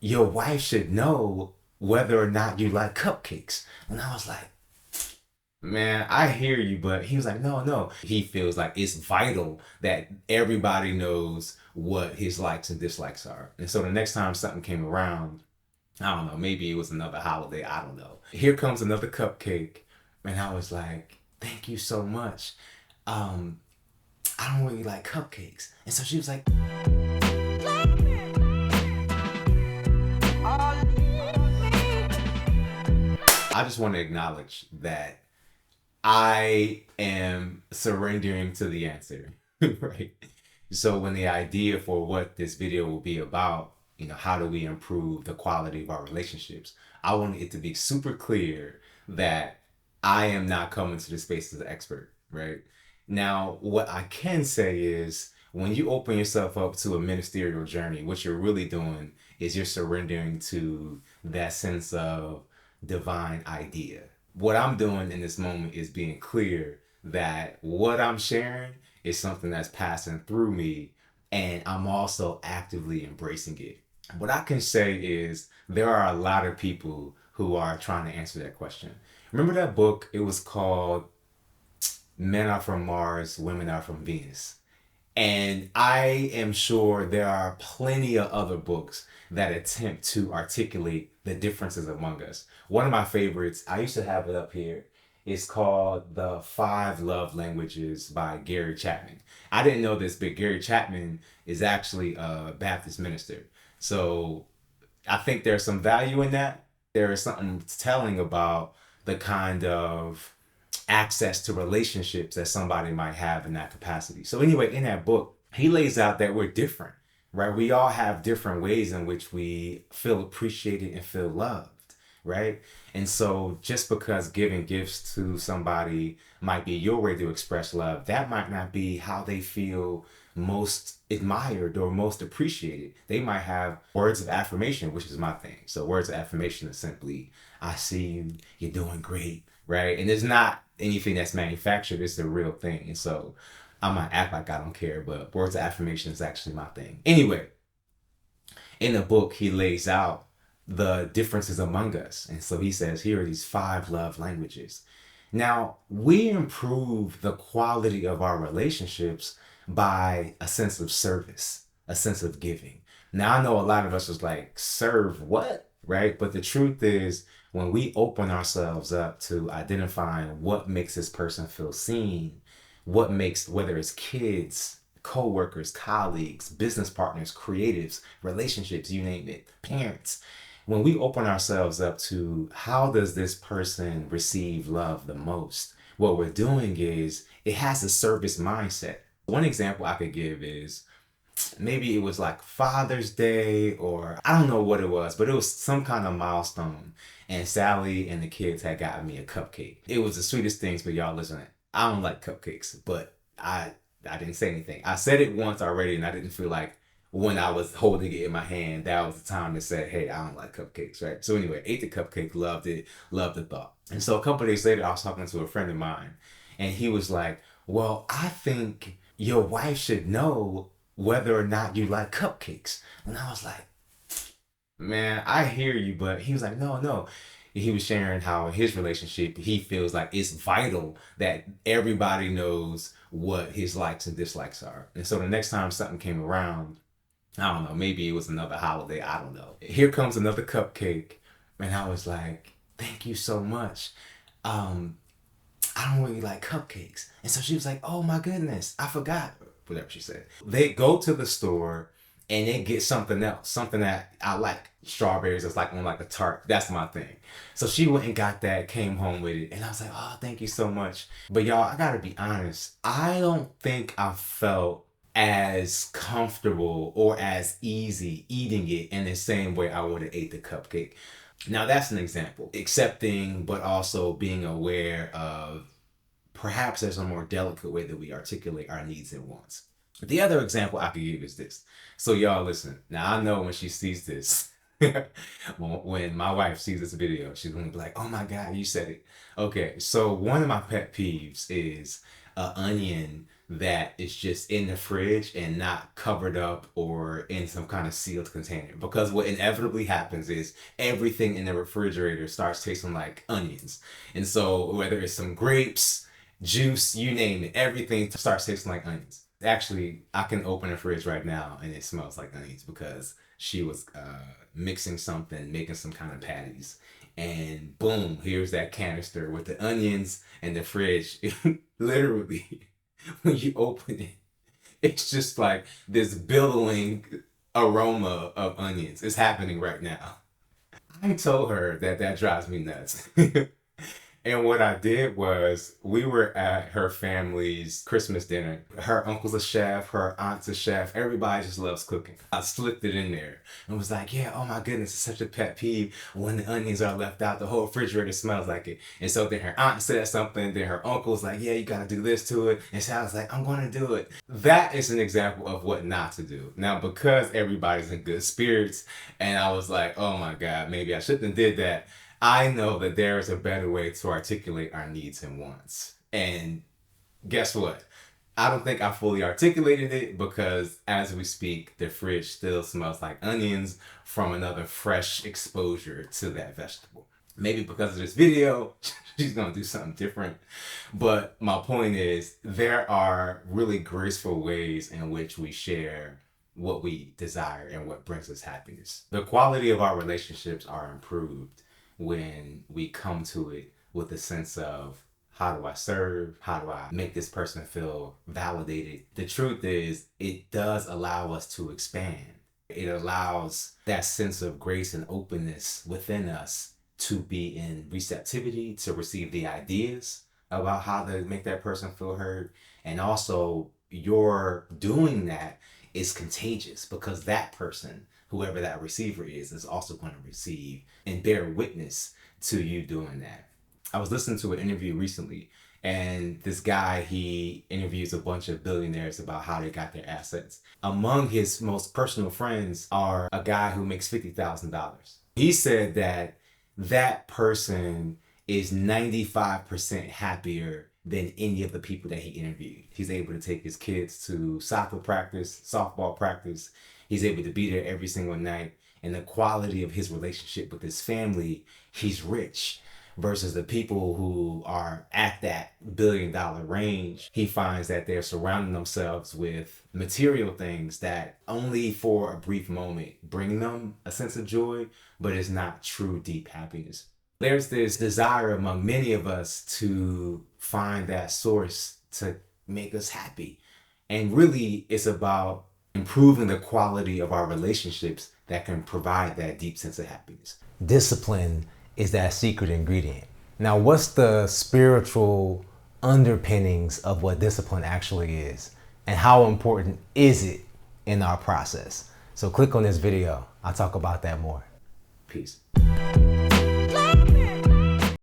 your wife should know whether or not you like cupcakes. And I was like, man, I hear you, but he was like, no, no. He feels like it's vital that everybody knows what his likes and dislikes are. And so the next time something came around, I don't know, maybe it was another holiday, I don't know. Here comes another cupcake. And I was like, thank you so much. Um, I don't really like cupcakes. And so she was like, I just want to acknowledge that I am surrendering to the answer, right? So when the idea for what this video will be about, how do we improve the quality of our relationships? I want it to be super clear that I am not coming to the space as an expert, right? Now, what I can say is when you open yourself up to a ministerial journey, what you're really doing is you're surrendering to that sense of divine idea. What I'm doing in this moment is being clear that what I'm sharing is something that's passing through me, and I'm also actively embracing it. What I can say is there are a lot of people who are trying to answer that question. Remember that book? It was called Men Are From Mars, Women Are From Venus. And I am sure there are plenty of other books that attempt to articulate the differences among us. One of my favorites, I used to have it up here, is called The Five Love Languages by Gary Chapman. I didn't know this, but Gary Chapman is actually a Baptist minister. So I think there's some value in that. There is something telling about the kind of access to relationships that somebody might have in that capacity. So anyway, in that book, he lays out that we're different, right? We all have different ways in which we feel appreciated and feel loved, right? And so just because giving gifts to somebody might be your way to express love, that might not be how they feel most admired or most appreciated. They might have words of affirmation, which is my thing. So words of affirmation is simply, I see you, you're doing great, right? And it's not anything that's manufactured, it's the real thing. And so I might act like I don't care, but words of affirmation is actually my thing. Anyway, in the book, he lays out the differences among us. And so he says, here are these five love languages. Now, we improve the quality of our relationships by a sense of service, a sense of giving. Now, I know a lot of us is like, serve what? Right? But the truth is, when we open ourselves up to identifying what makes this person feel seen, what makes, whether it's kids, co-workers, colleagues, business partners, creatives, relationships, you name it, parents, when we open ourselves up to how does this person receive love the most, what we're doing is it has a service mindset. One example I could give is maybe it was like Father's Day, or I don't know what it was, but it was some kind of milestone. And Sally and the kids had gotten me a cupcake. It was the sweetest things, but y'all listen, I don't like cupcakes, but I didn't say anything. I said it once already, and I didn't feel like when I was holding it in my hand, that was the time to say, hey, I don't like cupcakes, right? So anyway, ate the cupcake, loved it, loved the thought. And so a couple of days later, I was talking to a friend of mine, and he was like, well, I think your wife should know whether or not you like cupcakes. And I was like, man, I hear you, but he was like, no, no. He was sharing how in his relationship, he feels like it's vital that everybody knows what his likes and dislikes are. And so the next time something came around, I don't know, maybe it was another holiday, I don't know. Here comes another cupcake. And I was like, thank you so much. I don't really like cupcakes. And so she was like, oh my goodness, I forgot. Whatever she said. They go to the store and they get something else, something that I like. Strawberries is like on like a tart. That's my thing. So she went and got that, came home with it. And I was like, oh, thank you so much. But y'all, I gotta be honest. I don't think I felt as comfortable or as easy eating it in the same way I would have ate the cupcake. Now that's an example. Accepting, but also being aware of perhaps there's a more delicate way that we articulate our needs and wants. The other example I could give is this. So y'all listen. Now I know when she sees this, when my wife sees this video, she's gonna be like, oh my God, you said it. Okay, so one of my pet peeves is an onion that is just in the fridge and not covered up or in some kind of sealed container. Because what inevitably happens is everything in the refrigerator starts tasting like onions. And so whether it's some grapes, juice, you name it, everything starts tasting like onions. Actually, I can open the fridge right now and it smells like onions because she was mixing something, making some kind of patties. And boom, here's that canister with the onions and the fridge. Literally, when you open it, it's just like this billowing aroma of onions. It's happening right now. I told her that that drives me nuts. And what I did was, we were at her family's Christmas dinner. Her uncle's a chef, her aunt's a chef. Everybody just loves cooking. I slipped it in there and was like, yeah, oh my goodness, it's such a pet peeve when the onions are left out. The whole refrigerator smells like it. And so then her aunt said something, then her uncle's like, yeah, you gotta do this to it. And so I was like, I'm gonna do it. That is an example of what not to do. Now, because everybody's in good spirits, and I was like, oh my God, maybe I shouldn't have did that. I know that there is a better way to articulate our needs and wants. And guess what? I don't think I fully articulated it because as we speak, the fridge still smells like onions from another fresh exposure to that vegetable. Maybe because of this video, she's gonna do something different. But my point is, there are really graceful ways in which we share what we desire and what brings us happiness. The quality of our relationships are improved when we come to it with a sense of, how do I serve? How do I make this person feel validated? The truth is, it does allow us to expand. It allows that sense of grace and openness within us to be in receptivity, to receive the ideas about how to make that person feel heard. And also, your doing that is contagious because that person, whoever that receiver is also going to receive and bear witness to you doing that. I was listening to an interview recently, and this guy, he interviews a bunch of billionaires about how they got their assets. Among his most personal friends are a guy who makes $50,000. He said that that person is 95% happier than any of the people that he interviewed. He's able to take his kids to soccer practice, softball practice. He's able to be there every single night. And the quality of his relationship with his family, he's rich. Versus the people who are at that $1 billion range, he finds that they're surrounding themselves with material things that only for a brief moment bring them a sense of joy, but it's not true deep happiness. There's this desire among many of us to find that source to make us happy. And really, it's about improving the quality of our relationships that can provide that deep sense of happiness. Discipline is that secret ingredient. Now, what's the spiritual underpinnings of what discipline actually is? And how important is it in our process? So click on this video. I'll talk about that more. Peace.